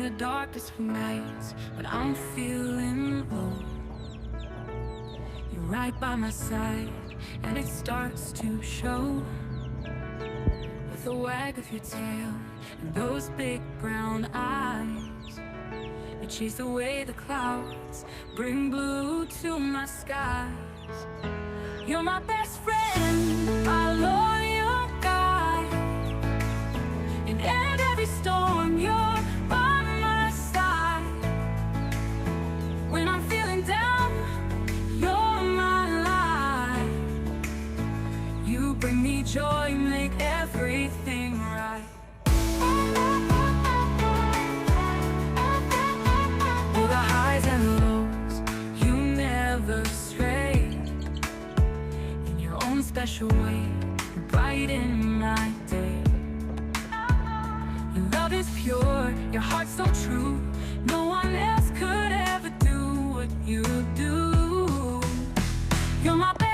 the darkest of nights, when I'm feeling low, you're right by my side, and it starts to show. With a wag of your tail and those big brown eyes, you chase away the clouds, bring blue to my skies. You're my best friend, my loyal guide. In every storm, you're by my side. When I'm feeling down, you're my light. You bring me joy, make everything right. Through the highs and lows, you never stray. In your own special way, you brighten my day. Your love is pure, your heart's so true. No one else could ever do what you do. You're my best